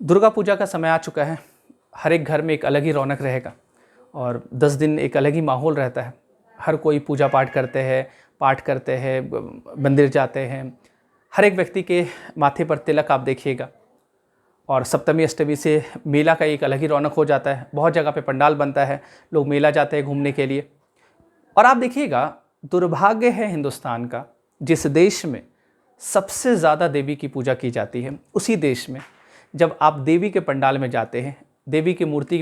दुर्गा पूजा का समय आ चुका है। हर एक घर में एक अलग ही रौनक रहेगा और 10 दिन एक अलग ही माहौल रहता है। हर कोई पूजा पाठ करते हैं, मंदिर जाते हैं। हर एक व्यक्ति के माथे पर तिलक आप देखिएगा और सप्तमी अष्टमी से मेला का एक अलग ही रौनक हो जाता है। बहुत जगह पे पंडाल बनता है, लोग मेला जाते हैं घूमने के लिए। और आप देखिएगा, दुर्भाग्य है हिंदुस्तान का, जिस देश में सबसे ज़्यादा देवी की पूजा की जाती है, उसी देश में जब आप देवी के पंडाल में जाते हैं, देवी की मूर्ति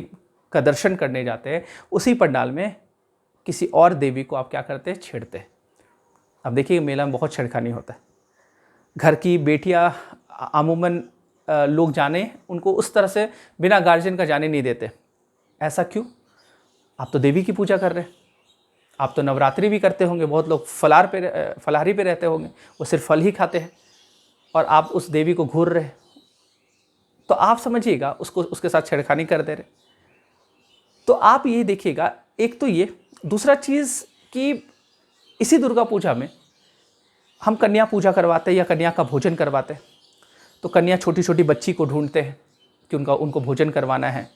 का दर्शन करने जाते हैं, उसी पंडाल में किसी और देवी को आप क्या करते हैं, छेड़ते हैं। अब देखिए, मेला में बहुत छेड़खानी होता है। घर की बेटियां अमूमन लोग जाने उनको उस तरह से बिना गार्जियन का जाने नहीं देते। ऐसा क्यों? आप तो देवी की पूजा कर रहे हैं। आप तो नवरात्रि भी करते होंगे। बहुत लोग फलाहारी पे रहते होंगे, वो सिर्फ फल ही खाते हैं और आप उस देवी को घूर रहे हैं। तो आप समझिएगा, उसको उसके साथ छेड़खानी कर दे रहे। तो आप ये देखिएगा, एक तो ये, दूसरा चीज़ कि इसी दुर्गा पूजा में हम कन्या पूजा करवाते हैं या कन्या का भोजन करवाते हैं। तो कन्या छोटी छोटी बच्ची को ढूंढते हैं कि उनको भोजन करवाना है।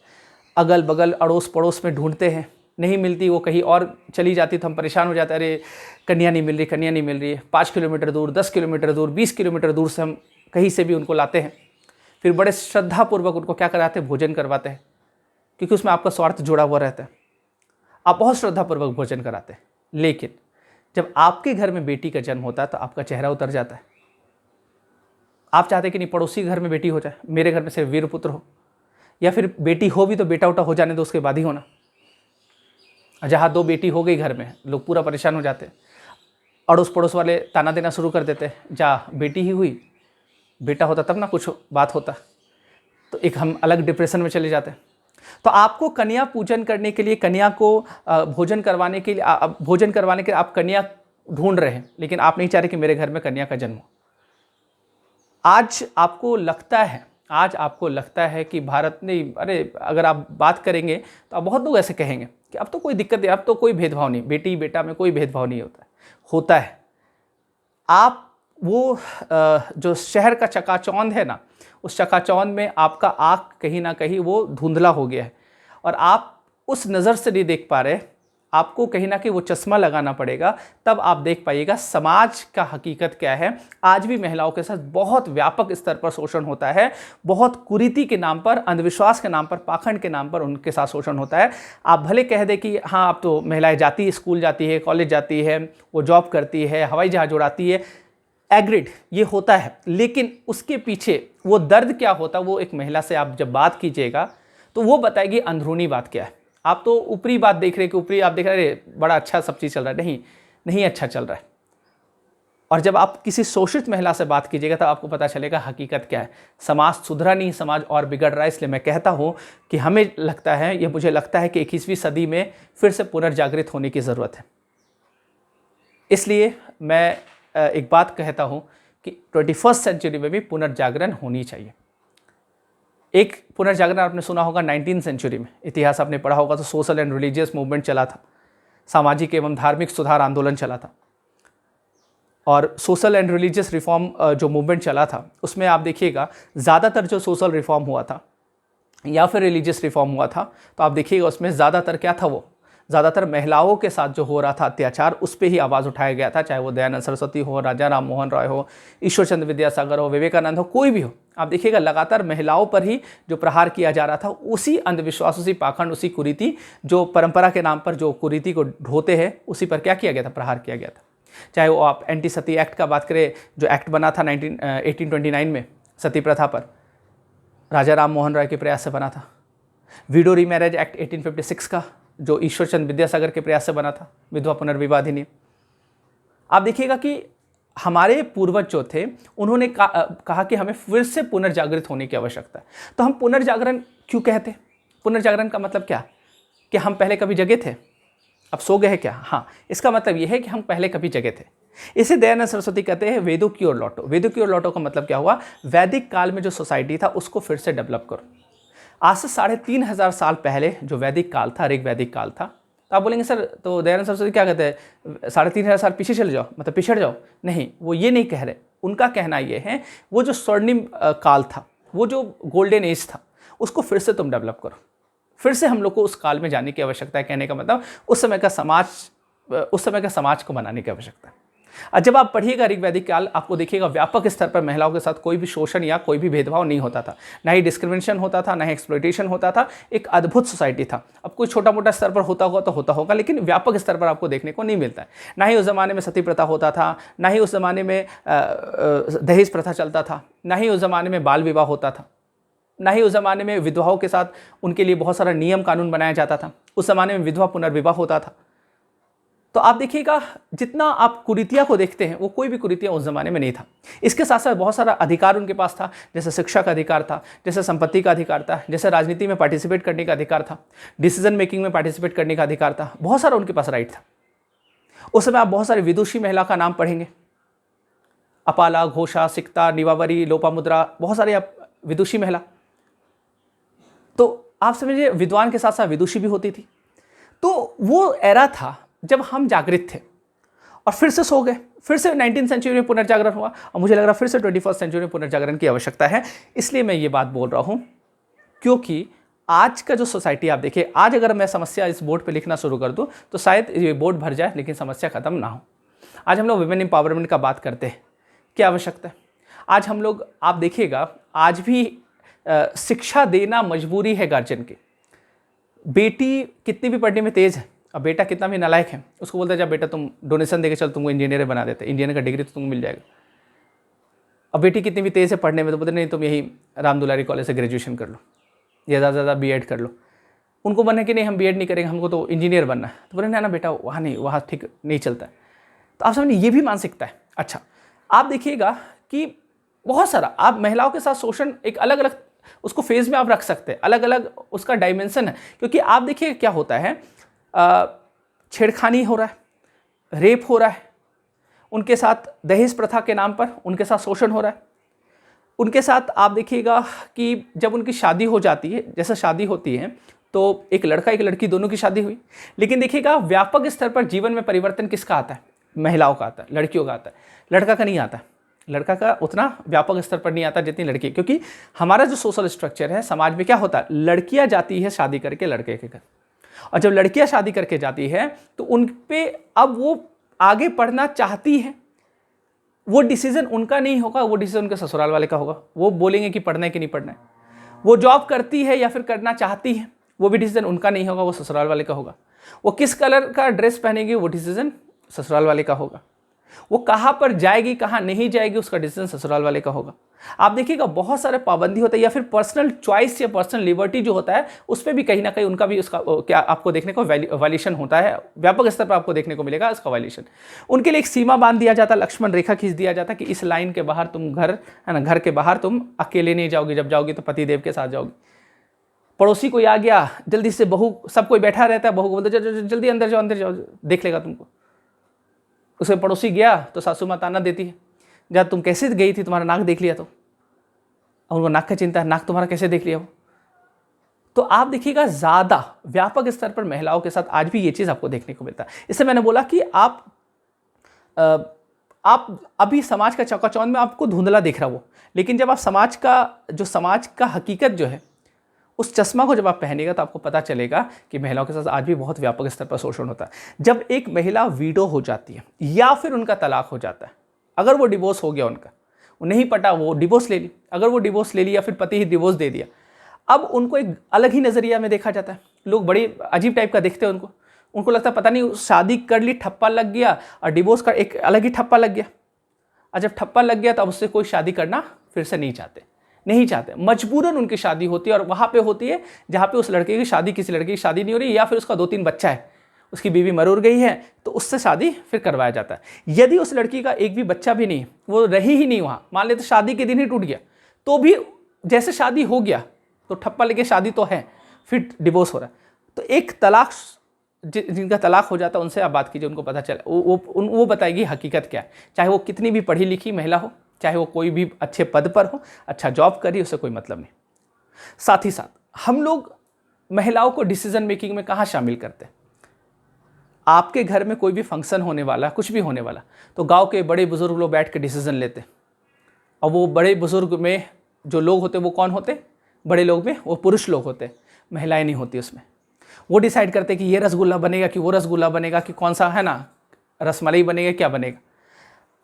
अगल बगल अड़ोस पड़ोस में ढूंढते हैं, नहीं मिलती, वो कहीं और चली जाती तो हम परेशान हो जाते हैं, अरे कन्या नहीं मिल रही है। 5 किलोमीटर दूर, 10 किलोमीटर दूर, 20 किलोमीटर दूर से हम कहीं से भी उनको लाते हैं। फिर बड़े श्रद्धापूर्वक उनको क्या कराते हैं, भोजन करवाते हैं, क्योंकि उसमें आपका स्वार्थ जुड़ा हुआ रहता है। आप बहुत श्रद्धापूर्वक भोजन कराते हैं, लेकिन जब आपके घर में बेटी का जन्म होता है तो आपका चेहरा उतर जाता है। आप चाहते हैं कि नहीं पड़ोसी घर में बेटी हो जाए, मेरे घर में सिर्फ वीर पुत्र हो, या फिर बेटी हो भी तो बेटा उटा हो जाने दो, उसके बाद ही होना। जहाँ 2 बेटी हो गई घर में, लोग पूरा परेशान हो जाते हैं। अड़ोस पड़ोस वाले ताना देना शुरू कर देते हैं, जा बेटी ही हुई, बेटा होता तब ना कुछ बात होता। तो एक हम अलग डिप्रेशन में चले जाते हैं। तो आपको कन्या पूजन करने के लिए, कन्या को भोजन करवाने के लिए आप कन्या ढूंढ रहे हैं, लेकिन आप नहीं चाह रहे कि मेरे घर में कन्या का जन्म हो। आज आपको लगता है कि भारत ने, अरे अगर आप बात करेंगे तो आप बहुत लोग ऐसे कहेंगे कि अब तो कोई दिक्कत नहीं, अब तो कोई भेदभाव नहीं, बेटी बेटा में कोई भेदभाव नहीं होता है। आप वो जो शहर का चकाचौंध है ना, उस चकाचौंध में आपका आँख कहीं ना कहीं वो धुंधला हो गया है और आप उस नज़र से नहीं देख पा रहे। आपको कहीं ना कहीं वो चश्मा लगाना पड़ेगा, तब आप देख पाइएगा समाज का हकीकत क्या है। आज भी महिलाओं के साथ बहुत व्यापक स्तर पर शोषण होता है, बहुत कुरीति के नाम पर, अंधविश्वास के नाम पर, पाखंड के नाम पर उनके साथ शोषण होता है। आप भले कह दें कि हाँ, अब तो महिलाएं जाती है, स्कूल जाती है, कॉलेज जाती है, वो जॉब करती है, हवाई जहाज उड़ाती है, एग्रीड, ये होता है, लेकिन उसके पीछे वो दर्द क्या होता है, वो एक महिला से आप जब बात कीजिएगा तो वो बताएगी अंदरूनी बात क्या है। आप तो ऊपरी बात देख रहे हैं कि ऊपरी आप देख रहे हैं बड़ा अच्छा सब चीज़ चल रहा है, नहीं अच्छा चल रहा है। और जब आप किसी शोषित महिला से बात कीजिएगा तब आपको पता चलेगा हकीकत क्या है। समाज सुधरा नहीं, समाज और बिगड़ रहा है। इसलिए मैं कहता हूँ कि मुझे लगता है कि 21वीं सदी में फिर से पुनर्जागृत होने की ज़रूरत है। इसलिए मैं एक बात कहता हूँ कि 21st सेंचुरी में भी पुनर्जागरण होनी चाहिए। एक पुनर्जागरण आपने सुना होगा 19th सेंचुरी में, इतिहास आपने पढ़ा होगा तो सोशल एंड रिलीजियस मूवमेंट चला था, सामाजिक एवं धार्मिक सुधार आंदोलन चला था। और सोशल एंड रिलीजियस रिफॉर्म जो मूवमेंट चला था, उसमें आप देखिएगा ज़्यादातर जो सोशल रिफॉर्म हुआ था या फिर रिलीजियस रिफॉर्म हुआ था, तो आप देखिएगा उसमें ज़्यादातर क्या था, वो ज़्यादातर महिलाओं के साथ जो हो रहा था अत्याचार, उस पर ही आवाज़ उठाया गया था। चाहे वो दयानंद सरस्वती हो, राजा राम मोहन राय हो, ईश्वर चंद्र विद्यासागर हो, विवेकानंद हो, कोई भी हो, आप देखिएगा लगातार महिलाओं पर ही जो प्रहार किया जा रहा था। उसी अंधविश्वास, उसी पाखंड, उसी कुरीति, जो परंपरा के नाम पर जो कुरीति को ढोते हैं, उसी पर क्या किया गया था, प्रहार किया गया था। चाहे वो आप एंटी सती एक्ट का बात करें, जो एक्ट बना था 1829 में सती प्रथा पर, राजा राम मोहन राय के प्रयास से बना था। विडो रीमैरेज एक्ट 1856 का, जो ईश्वर चंद्र विद्यासागर के प्रयास से बना था, विधवा पुनर्विवाह अधिनियम। आप देखिएगा कि हमारे पूर्वज जो थे, उन्होंने कहा कि हमें फिर से पुनर्जागृत होने की आवश्यकता है। तो हम पुनर्जागरण क्यों कहते हैं? पुनर्जागरण का मतलब क्या? कि हम पहले कभी जगे थे, अब सो गए क्या? हाँ, इसका मतलब यह है कि हम पहले कभी जगे थे। इसे दयानंद सरस्वती कहते हैं वेदों की ओर लौटो। वेदों की ओर लौटो का मतलब क्या हुआ? वैदिक काल में जो सोसाइटी था उसको फिर से डेवलप करो। आज से 3500 साल पहले जो वैदिक काल था, ऋग वैदिक काल था, तो आप बोलेंगे सर तो दयानंद सरस्वती क्या कहते हैं, 3500 साल पीछे चले जाओ, मतलब पिछड़ जाओ? नहीं, वो ये नहीं कह रहे। उनका कहना ये है, वो जो स्वर्णिम काल था, वो जो गोल्डन एज था उसको फिर से तुम डेवलप करो। फिर से हम लोग को उस काल में जाने की आवश्यकता है। कहने का मतलब उस समय का समाज को बनाने की आवश्यकता है। और जब आप पढ़िएगा ऋग्वैदिक काल, आपको देखिएगा व्यापक स्तर पर महिलाओं के साथ कोई भी शोषण या कोई भी भेदभाव नहीं होता था, ना ही डिस्क्रिमिनेशन होता था, ना ही एक्सप्लॉइटेशन होता था। एक अद्भुत सोसाइटी था। अब कोई छोटा मोटा स्तर पर होता होगा तो होता होगा, लेकिन व्यापक स्तर पर आपको देखने को नहीं मिलता है। ना ही उस ज़माने में सती प्रथा होता था, ना ही उस ज़माने में दहेज प्रथा चलता था, ना ही उस ज़माने में बाल विवाह होता था, ना ही उस ज़माने में विधवाओं के साथ उनके लिए बहुत सारा नियम कानून बनाया जाता था। उस ज़माने में विधवा पुनर्विवाह होता था। तो आप देखिएगा जितना आप कुरीतियाँ को देखते हैं वो कोई भी कुरीतियाँ उस ज़माने में नहीं था। इसके साथ साथ बहुत सारा अधिकार उनके पास था, जैसे शिक्षा का अधिकार था, जैसे संपत्ति का अधिकार था, जैसे राजनीति में पार्टिसिपेट करने का अधिकार था, डिसीजन मेकिंग में पार्टिसिपेट करने का अधिकार था। बहुत सारा उनके पास राइट था। उस समय आप बहुत सारी विदुषी महिला का नाम पढ़ेंगे, अपाला, घोषा, सिक्ता, निवावरी, लोपामुद्रा, बहुत सारे आप विदुषी महिला। तो आप समझिए विद्वान के साथ साथ विदुषी भी होती थी। तो वो एरा था जब हम जागृत थे और फिर से सो गए। फिर से 19वीं सेंचुरी में पुनर्जागरण हुआ और मुझे लग रहा फिर से 21st सेंचुरी में पुनर्जागरण की आवश्यकता है। इसलिए मैं ये बात बोल रहा हूँ क्योंकि आज का जो सोसाइटी आप देखिए, आज अगर मैं समस्या इस बोर्ड पे लिखना शुरू कर दूँ तो शायद ये बोर्ड भर जाए लेकिन समस्या खत्म ना हो। आज हम लोग वुमेन एम्पावरमेंट का बात करते हैं, क्या आवश्यकता है। आज हम लोग आप देखिएगा आज भी शिक्षा देना मजबूरी है गार्जियन की। बेटी कितनी भी पढ़ने में तेज़ है, अब बेटा कितना भी नालायक है, उसको बोलता है जब बेटा तुम डोनेशन देके चल तुमको इंजीनियर बना देते, इंजीनियर का डिग्री तो तुमको मिल जाएगा। अब बेटी कितनी भी तेज़ है पढ़ने में तो बोलते नहीं तुम यही राम दुलारी कॉलेज से ग्रेजुएशन कर लो या ज़्यादा से ज़्यादा बीएड कर लो। उनको बनना कि नहीं हम बीएड नहीं करेंगे, हमको तो इंजीनियर बनना है। तो बोले ना बेटा वहाँ नहीं, वहाँ ठीक नहीं चलता है। तो आप समझिए ये भी मानसिकता है। अच्छा आप देखिएगा कि बहुत सारा आप महिलाओं के साथ शोषण एक अलग अलग उसको फेज में आप रख सकते हैं, अलग अलग उसका डायमेंशन है। क्योंकि आप देखिए क्या होता है, छेड़खानी हो रहा है, रेप हो रहा है, उनके साथ दहेज प्रथा के नाम पर उनके साथ शोषण हो रहा है। उनके साथ आप देखिएगा कि जब उनकी शादी हो जाती है, जैसे शादी होती है तो एक लड़का एक लड़की दोनों की शादी हुई, लेकिन देखिएगा व्यापक स्तर पर जीवन में परिवर्तन किसका आता है, महिलाओं का आता है, लड़कियों का आता है, लड़का का नहीं आता। लड़का का उतना व्यापक स्तर पर नहीं आता जितनी लड़की, क्योंकि हमारा जो सोशल स्ट्रक्चर है समाज में क्या होता है, लड़कियां जाती है शादी करके लड़के के घर, और जब लड़कियां शादी करके जाती है तो उन पे अब वो आगे पढ़ना चाहती है, वो डिसीजन उनका नहीं होगा, वो डिसीजन उनके ससुराल वाले का होगा। वो बोलेंगे कि पढ़ना है कि नहीं पढ़ना है। वो जॉब करती है या फिर करना चाहती है, वो भी डिसीजन उनका नहीं होगा, वो ससुराल वाले का होगा। वो किस कलर का ड्रेस पहनेगी, वो डिसीजन ससुराल वाले का होगा। वो कहाँ पर जाएगी कहाँ नहीं जाएगी, उसका डिसीजन ससुराल वाले का होगा। आप देखिएगा बहुत सारे पाबंदी होता है, या फिर पर्सनल चॉइस या पर्सनल लिबर्टी जो होता है उस पर भी कहीं ना कहीं उनका भी उसका क्या आपको देखने को वायलेशन होता है। व्यापक स्तर पर आपको देखने को मिलेगा इसका वायलेशन। उनके लिए एक सीमा बांध दिया जाता, लक्ष्मण रेखा खींच दिया जाता कि इस लाइन के बाहर तुम घर है ना, घर के बाहर तुम अकेले नहीं जाओगी, जब जाओगी तो पतिदेव के साथ जाओगी। पड़ोसी कोई आ गया जल्दी से, बहू सब कोई बैठा रहता है, बहू को बोलते जल्दी अंदर जाओ देख लेगा तुमको। उसे पड़ोसी गया तो सासू माँ ताना देती है, जब तुम कैसे गई थी, तुम्हारा नाक देख लिया तो। और उनको नाक का चिंता है, नाक तुम्हारा कैसे देख लिया वो। तो आप देखिएगा ज़्यादा व्यापक स्तर पर महिलाओं के साथ आज भी ये चीज़ आपको देखने को मिलता है। इससे मैंने बोला कि आप अभी समाज का चकाचौंध में आपको धुंधला दिख रहा वो, लेकिन जब आप समाज का हकीकत जो है उस चश्मा को जब आप पहनेगा तो आपको पता चलेगा कि महिलाओं के साथ आज भी बहुत व्यापक स्तर पर शोषण होता है। जब एक महिला वीडो हो जाती है या फिर उनका तलाक हो जाता है, अगर वो डिवोर्स हो गया, उनका वो नहीं पटा, वो डिवोर्स ले ली, अगर वो डिवोर्स ले लिया फिर पति ही डिवोर्स दे दिया, अब उनको एक अलग ही नज़रिया में देखा जाता है। लोग बड़ी अजीब टाइप का देखते हैं उनको लगता है पता नहीं शादी कर ली, ठप्पा लग गया, और डिवोर्स का एक अलग ही ठप्पा लग गया। और जब ठप्पा लग गया तो अब उससे कोई शादी करना फिर से नहीं चाहते, मजबूरन उनकी शादी होती है, और वहाँ पे होती है जहाँ पे उस लड़के की शादी, किसी लड़के की शादी नहीं हो रही, या फिर उसका 2-3 बच्चा है, उसकी बीवी मर गई है, तो उससे शादी फिर करवाया जाता है। यदि उस लड़की का एक भी बच्चा भी नहीं, वो रही ही नहीं वहाँ, मान लेते शादी के दिन ही टूट गया, तो भी जैसे शादी हो गया तो ठप्पा लेके शादी तो है, फिर डिवोर्स हो रहा है। तो एक तलाक, जिनका तलाक हो जाता है उनसे आप बात कीजिए, उनको पता चले, वो बताएगी हकीकत क्या है। चाहे वो कितनी भी पढ़ी लिखी महिला हो, चाहे वो कोई भी अच्छे पद पर हो, अच्छा जॉब करी, उससे कोई मतलब नहीं। साथ ही साथ हम लोग महिलाओं को डिसीजन मेकिंग में कहाँ शामिल करते हैं। आपके घर में कोई भी फंक्शन होने वाला, कुछ भी होने वाला, तो गांव के बड़े बुजुर्ग लोग बैठ के डिसीजन लेते हैं, और वो बड़े बुजुर्ग में जो लोग होते वो कौन होते, बड़े लोग में वो पुरुष लोग होते, महिलाएं नहीं होती उसमें। वो डिसाइड करते कि ये रसगुल्ला बनेगा कि वो रसगुल्ला बनेगा कि कौन सा है ना रसमलाई बनेगा, क्या बनेगा।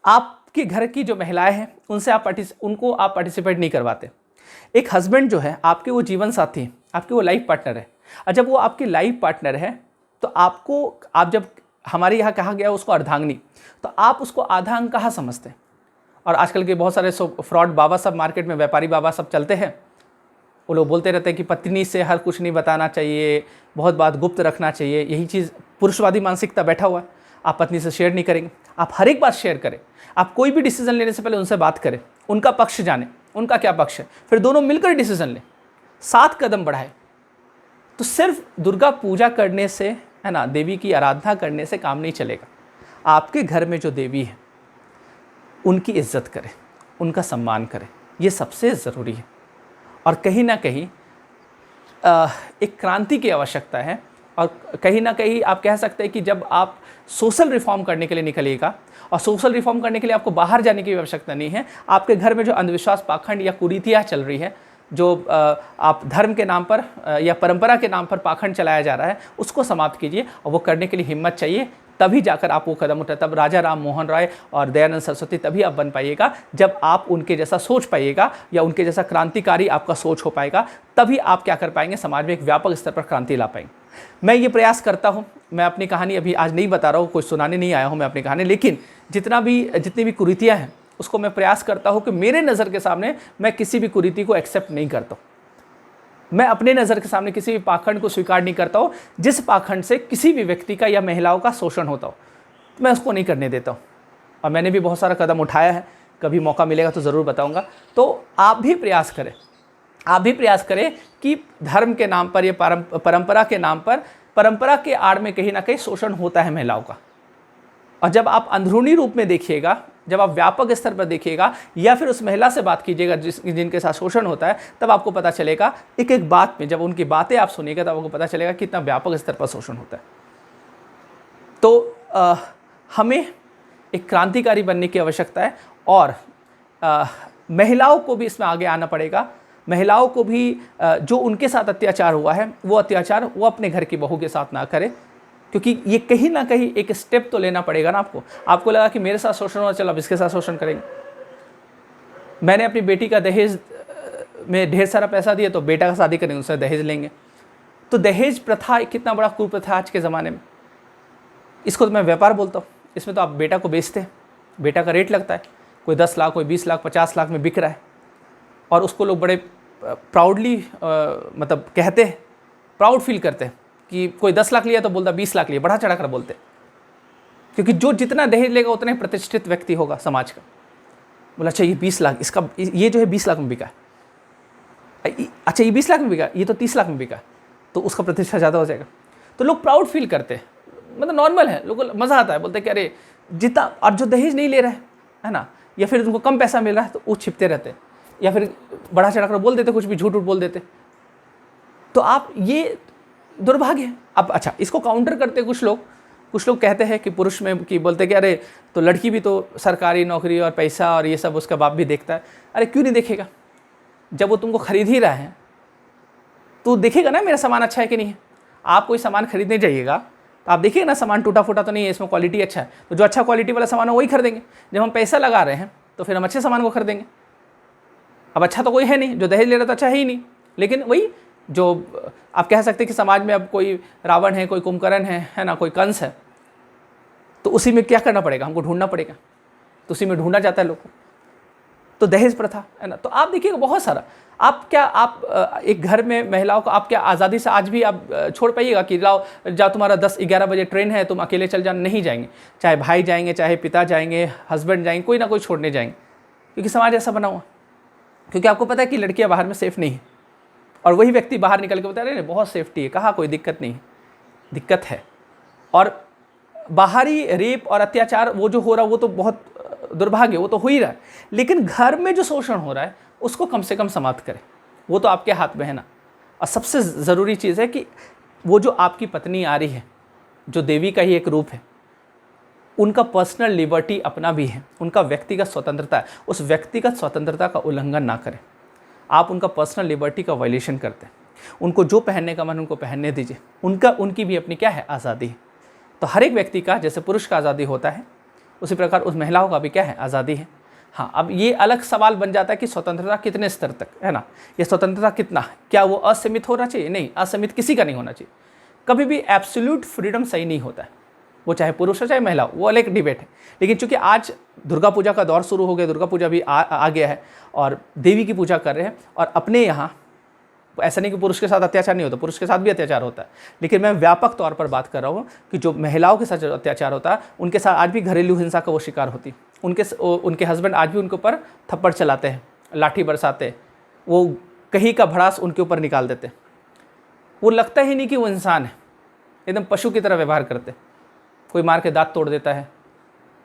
आपके घर की जो महिलाएं हैं उनसे उनको आप पार्टिसिपेट नहीं करवाते। एक हस्बैंड जो है आपके वो जीवन साथी, आपके वो लाइफ पार्टनर है, और जब वो आपके लाइफ पार्टनर है तो आप जब हमारे यहाँ कहा गया उसको अर्धांगिनी, तो आप उसको आधा अंग कहाँ समझते हैं। और आजकल के बहुत सारे फ्रॉड बाबा सब मार्केट में, व्यापारी बाबा सब चलते हैं, वो लोग बोलते रहते हैं कि पत्नी से हर कुछ नहीं बताना चाहिए, बहुत बात गुप्त रखना चाहिए। यही चीज़ पुरुषवादी मानसिकता बैठा हुआ है। आप पत्नी से शेयर नहीं करेंगे, आप हर एक बात शेयर करें। आप कोई भी डिसीजन लेने से पहले उनसे बात करें, उनका पक्ष जाने, उनका क्या पक्ष है, फिर दोनों मिलकर डिसीजन लें, 7 कदम बढ़ाएं। तो सिर्फ दुर्गा पूजा करने से, है ना, देवी की आराधना करने से काम नहीं चलेगा। आपके घर में जो देवी है उनकी इज्जत करें, उनका सम्मान करें, ये सबसे ज़रूरी है। और कहीं ना कहीं एक क्रांति की आवश्यकता है। और कहीं ना कहीं आप कह सकते हैं कि जब आप सोशल रिफॉर्म करने के लिए निकलिएगा, और सोशल रिफॉर्म करने के लिए आपको बाहर जाने की आवश्यकता नहीं है। आपके घर में जो अंधविश्वास, पाखंड या कुरीतियाँ चल रही है, जो आप धर्म के नाम पर या परंपरा के नाम पर पाखंड चलाया जा रहा है, उसको समाप्त कीजिए। और वो करने के लिए हिम्मत चाहिए, तभी जाकर आप वो कदम उठाए। तब राजा राम मोहन राय और दयानंद सरस्वती तभी आप बन पाइएगा, जब आप उनके जैसा सोच पाइएगा, या उनके जैसा क्रांतिकारी आपका सोच हो पाएगा। तभी आप क्या कर पाएंगे, समाज में एक व्यापक स्तर पर क्रांति ला पाएंगे। मैं ये प्रयास करता हूँ। मैं अपनी कहानी अभी आज नहीं बता रहा हूँ, कुछ सुनाने नहीं आया हूँ मैं अपनी कहानी, लेकिन जितनी भी कुरीतियाँ हैं उसको मैं प्रयास करता हूँ कि मेरे नज़र के सामने मैं किसी भी कुरीति को एक्सेप्ट नहीं करता हूँ। मैं अपने नज़र के सामने किसी भी पाखंड को स्वीकार नहीं करता हूँ। जिस पाखंड से किसी भी व्यक्ति का या महिलाओं का शोषण होता हो, मैं उसको नहीं करने देता हूँ। और मैंने भी बहुत सारा कदम उठाया है, कभी मौका मिलेगा तो ज़रूर बताऊँगा। तो आप भी प्रयास करें कि धर्म के नाम पर या परंपरा के नाम पर, परंपरा के आड़ में कहीं ना कहीं शोषण होता है महिलाओं का। और जब आप अंदरूनी रूप में देखिएगा, जब आप व्यापक स्तर पर देखिएगा, या फिर उस महिला से बात कीजिएगा जिनके साथ शोषण होता है, तब आपको पता चलेगा, एक एक बात में जब उनकी बातें आप सुनिएगा, तब आपको पता चलेगा कितना व्यापक स्तर पर शोषण होता है। तो हमें एक क्रांतिकारी बनने की आवश्यकता है। और महिलाओं को भी इसमें आगे आना पड़ेगा। महिलाओं को भी जो उनके साथ अत्याचार हुआ है, वो अत्याचार वो अपने घर की बहू के साथ ना करे, क्योंकि ये कहीं ना कहीं एक स्टेप तो लेना पड़ेगा ना आपको लगा कि मेरे साथ शोषण हुआ, चलो अब इसके साथ शोषण करेंगे। मैंने अपनी बेटी का दहेज में ढेर सारा पैसा दिया, तो बेटा का शादी करेंगे, उससे दहेज लेंगे। तो दहेज प्रथा कितना बड़ा कुप्रथा आज के ज़माने में, इसको तो मैं व्यापार बोलता हूँ। इसमें तो आप बेटा को बेचते हैं, बेटा का रेट लगता है, कोई 10 लाख, कोई 20 लाख, 50 लाख में बिक रहा है, और उसको लोग बड़े प्राउडली मतलब कहते हैं, प्राउड फील करते हैं कि कोई 10 लाख लिया तो बोलता 20 लाख लिया, बढ़ा चढ़ा कर बोलते, क्योंकि जो जितना दहेज लेगा उतना ही प्रतिष्ठित व्यक्ति होगा समाज का। बोला अच्छा ये 20 लाख, इसका ये जो है 20 लाख में बिका है, अच्छा ये 20 लाख में बिका, ये तो 30 लाख में बिका, तो उसका प्रतिष्ठा ज़्यादा हो जाएगा। तो लोग प्राउड फील करते हैं, मतलब नॉर्मल है, लोगों को मज़ा आता है, बोलते हैं कि अरे जितना, और जो दहेज नहीं ले रहा है ना, या फिर उनको कम पैसा मिल रहा है, तो वो छिपते रहते हैं, या फिर बढ़ा चढ़ा कर बोल देते, कुछ भी झूठ बोल देते। तो आप ये दुर्भाग्य है। अब अच्छा, इसको काउंटर करते कुछ लोग कहते हैं कि पुरुष में कि बोलते कि अरे तो लड़की भी तो सरकारी नौकरी और पैसा और ये सब उसका बाप भी देखता है। अरे क्यों नहीं देखेगा, जब वो तुमको खरीद ही रहा है तो देखेगा ना मेरा सामान अच्छा है कि नहीं है। आप कोई सामान खरीदने जाइएगा तो आप देखिए ना, सामान टूटा फूटा तो नहीं है, इसमें क्वालिटी अच्छा है, तो जो अच्छा क्वालिटी वाला सामान है वही खरीदेंगे। जब हम पैसा लगा रहे हैं तो फिर हम अच्छे सामान को खरीदेंगे। अब अच्छा तो कोई है नहीं, जो दहेज ले रहा था अच्छा है ही नहीं, लेकिन वही जो आप कह सकते हैं कि समाज में अब कोई रावण है, कोई कुंभकर्ण है ना, कोई कंस है, तो उसी में क्या करना पड़ेगा, हमको ढूंढना पड़ेगा, तो उसी में ढूंढा जाता है लोग को। तो दहेज प्रथा है ना, तो आप देखिएगा बहुत सारा। आप एक घर में महिलाओं को आप क्या आज़ादी से आज भी आप छोड़ पाइएगा कि जाओ तुम्हारा 10-11 बजे ट्रेन है, तुम अकेले चल जाना, नहीं जाएंगे। चाहे भाई जाएंगे, चाहे पिता जाएंगे, हस्बैंड जाएंगे, कोई ना कोई छोड़ने जाएंगे, क्योंकि समाज ऐसा बना हुआ। क्योंकि आपको पता है कि लड़कियां बाहर में सेफ़ नहीं है, और वही व्यक्ति बाहर निकल के बता रहे हैं बहुत सेफ्टी है, कहाँ कोई दिक्कत नहीं है, दिक्कत है। और बाहरी रेप और अत्याचार वो जो हो रहा है वो तो बहुत दुर्भाग्य, वो तो हो ही रहा है, लेकिन घर में जो शोषण हो रहा है उसको कम से कम समाप्त करें, वो तो आपके हाथ में है ना। और सबसे ज़रूरी चीज़ है कि वो जो आपकी पत्नी आ रही है, जो देवी का ही एक रूप है, उनका पर्सनल लिबर्टी अपना भी है, उनका व्यक्तिगत स्वतंत्रता है, उस व्यक्तिगत स्वतंत्रता का उल्लंघन ना करें। आप उनका पर्सनल लिबर्टी का वायलेशन करते हैं। उनको जो पहनने का मन उनको पहनने दीजिए, उनकी भी अपनी क्या है, आज़ादी है। तो हर एक व्यक्ति का जैसे पुरुष का आज़ादी होता है उसी प्रकार उस महिलाओं का भी क्या है, आज़ादी है। हाँ, अब ये अलग सवाल बन जाता है कि स्वतंत्रता कितने स्तर तक है ना, ये स्वतंत्रता कितना है, क्या वो असीमित होना चाहिए? नहीं, असीमित किसी का नहीं होना चाहिए। कभी भी एब्सोल्यूट फ्रीडम सही नहीं होता है, वो चाहे पुरुष हो चाहे महिला हो, वो अलग डिबेट है। लेकिन चूंकि आज दुर्गा पूजा का दौर शुरू हो गया, दुर्गा पूजा भी आ गया है और देवी की पूजा कर रहे हैं, और अपने यहाँ ऐसा नहीं कि पुरुष के साथ अत्याचार नहीं होता, पुरुष के साथ भी अत्याचार होता है, लेकिन मैं व्यापक तौर पर बात कर रहा हूँ कि जो महिलाओं के साथ जो अत्याचार होता है उनके साथ आज भी घरेलू हिंसा का वो शिकार होती। उनके हस्बैंड आज भी उनके ऊपर थप्पड़ चलाते हैं, लाठी बरसाते हैं, वो कहीं का भड़ास उनके ऊपर निकाल देते हैं। वो लगता ही नहीं कि वो इंसान है, एकदम पशु की तरह व्यवहार करते। कोई मार के दांत तोड़ देता है,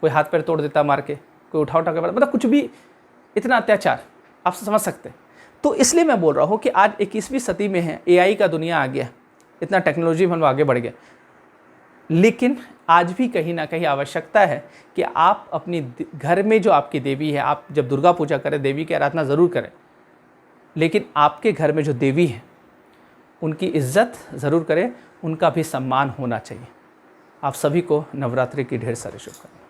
कोई हाथ पैर तोड़ देता है मार के, कोई उठा के मतलब कुछ भी, इतना अत्याचार आप समझ सकते हैं। तो इसलिए मैं बोल रहा हूँ कि आज 21वीं सदी में है, एआई का दुनिया आ गया, इतना टेक्नोलॉजी में हम आगे बढ़ गए, लेकिन आज भी कहीं ना कहीं आवश्यकता है कि आप अपनी घर में जो आपकी देवी है, आप जब दुर्गा पूजा करें, देवी की आराधना ज़रूर करें, लेकिन आपके घर में जो देवी है उनकी इज्जत ज़रूर करें, उनका भी सम्मान होना चाहिए। आप सभी को नवरात्रि की ढेर सारी शुभकामनाएं।